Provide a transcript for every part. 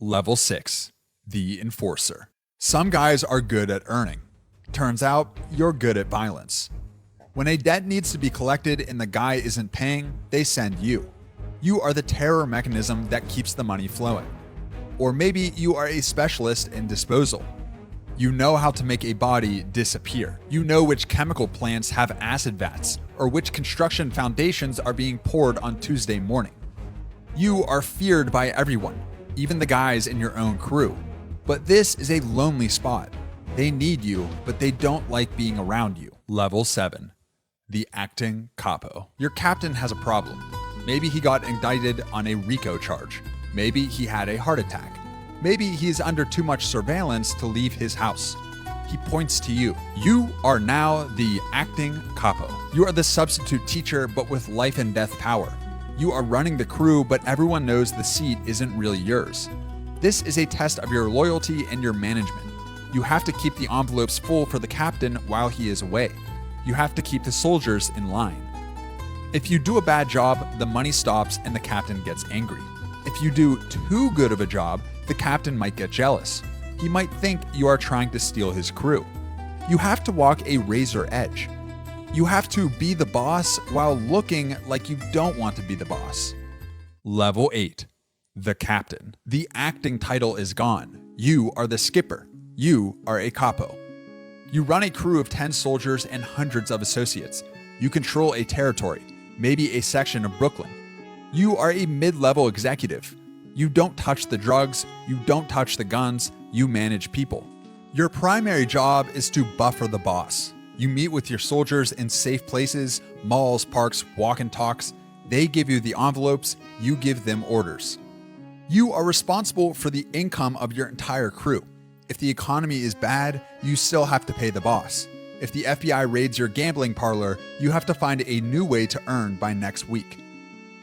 Level 6. The enforcer. Some guys are good at earning. Turns out, you're good at violence. When a debt needs to be collected and the guy isn't paying, they send you. You are the terror mechanism that keeps the money flowing. Or maybe you are a specialist in disposal. You know how to make a body disappear. You know which chemical plants have acid vats, or which construction foundations are being poured on Tuesday morning. You are feared by everyone, even the guys in your own crew. But this is a lonely spot. They need you, but they don't like being around you. Level 7. The acting capo. Your captain has a problem. Maybe he got indicted on a RICO charge. Maybe he had a heart attack. Maybe he's under too much surveillance to leave his house. He points to you. You are now the acting capo. You are the substitute teacher, but with life and death power. You are running the crew, but everyone knows the seat isn't really yours. This is a test of your loyalty and your management. You have to keep the envelopes full for the captain while he is away. You have to keep the soldiers in line. If you do a bad job, the money stops and the captain gets angry. If you do too good of a job, the captain might get jealous. He might think you are trying to steal his crew. You have to walk a razor edge. You have to be the boss while looking like you don't want to be the boss. Level 8. The captain. The acting title is gone. You are the skipper. You are a capo. You run a crew of 10 soldiers and hundreds of associates. You control a territory, maybe a section of Brooklyn. You are a mid-level executive. You don't touch the drugs, you don't touch the guns, you manage people. Your primary job is to buffer the boss. You meet with your soldiers in safe places, malls, parks, walk and talks. They give you the envelopes, you give them orders. You are responsible for the income of your entire crew. If the economy is bad, you still have to pay the boss. If the FBI raids your gambling parlor, you have to find a new way to earn by next week.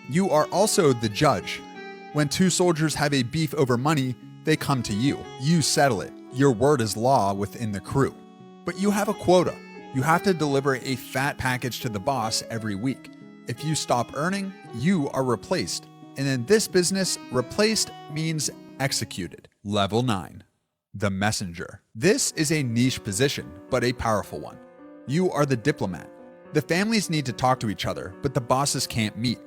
You are also the judge. When two soldiers have a beef over money, they come to you. You settle it. Your word is law within the crew. But you have a quota. You have to deliver a fat package to the boss every week. If you stop earning, you are replaced. And in this business, replaced means executed. Level 9. The messenger. This is a niche position, but a powerful one. You are the diplomat. The families need to talk to each other, but the bosses can't meet.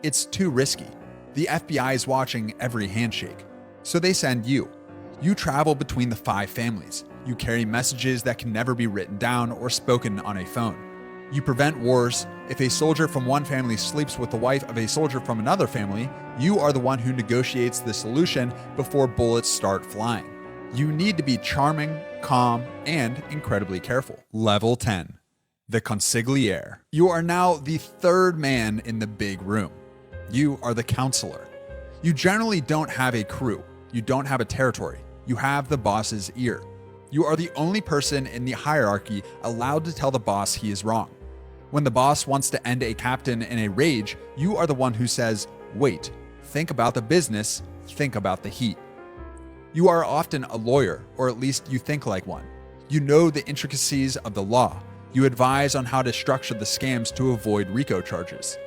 It's too risky. The FBI is watching every handshake. So they send you. You travel between the 5 families. You carry messages that can never be written down or spoken on a phone. You prevent wars. If a soldier from one family sleeps with the wife of a soldier from another family, you are the one who negotiates the solution before bullets start flying. You need to be charming, calm, and incredibly careful. Level 10. The consigliere. You are now the third man in the big room. You are the counselor. You generally don't have a crew. You don't have a territory. You have the boss's ear. You are the only person in the hierarchy allowed to tell the boss he is wrong. When the boss wants to end a captain in a rage, you are the one who says, wait, think about the business, think about the heat. You are often a lawyer, or at least you think like one. You know the intricacies of the law. You advise on how to structure the scams to avoid RICO charges.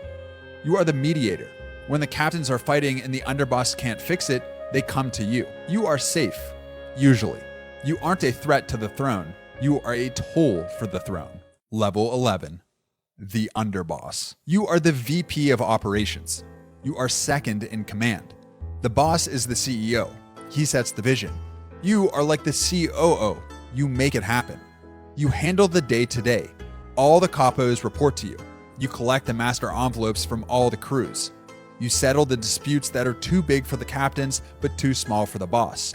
You are the mediator. When the captains are fighting and the underboss can't fix it, they come to you. You are safe, usually. You aren't a threat to the throne. You are a tool for the throne. Level 11. The underboss. You are the VP of operations. You are second in command. The boss is the CEO. He sets the vision. You are like the COO. You make it happen. You handle the day-to-day. All the capos report to you. You collect the master envelopes from all the crews. You settle the disputes that are too big for the captains but too small for the boss.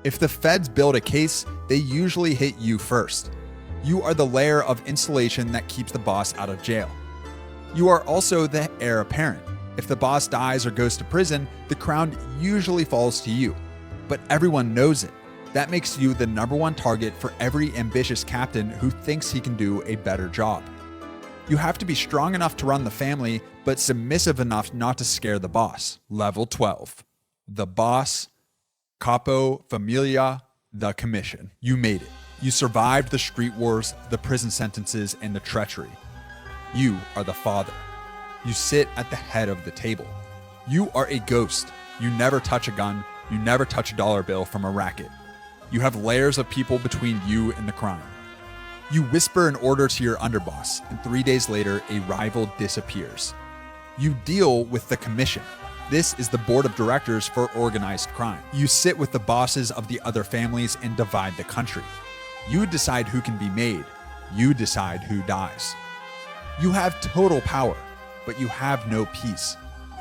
If the feds build a case, they usually hit you first. You are the layer of insulation that keeps the boss out of jail. You are also the heir apparent. If the boss dies or goes to prison, the crown usually falls to you. But everyone knows it. That makes you the #1 target for every ambitious captain who thinks he can do a better job. You have to be strong enough to run the family, but submissive enough not to scare the boss. Level 12. The boss, capo, familia, the commission. You made it. You survived the street wars, the prison sentences, and the treachery. You are the father. You sit at the head of the table. You are a ghost. You never touch a gun. You never touch a dollar bill from a racket. You have layers of people between you and the crime. You whisper an order to your underboss, and 3 days later, a rival disappears. You deal with the commission. This is the board of directors for organized crime. You sit with the bosses of the other families and divide the country. You decide who can be made. You decide who dies. You have total power, but you have no peace.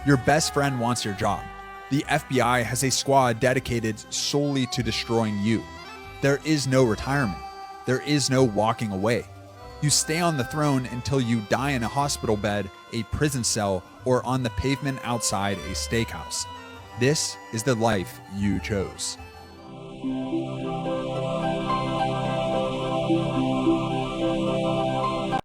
Your best friend wants your job. The FBI has a squad dedicated solely to destroying you. There is no retirement. There is no walking away. You stay on the throne until you die in a hospital bed, a prison cell, or on the pavement outside a steakhouse. This is the life you chose.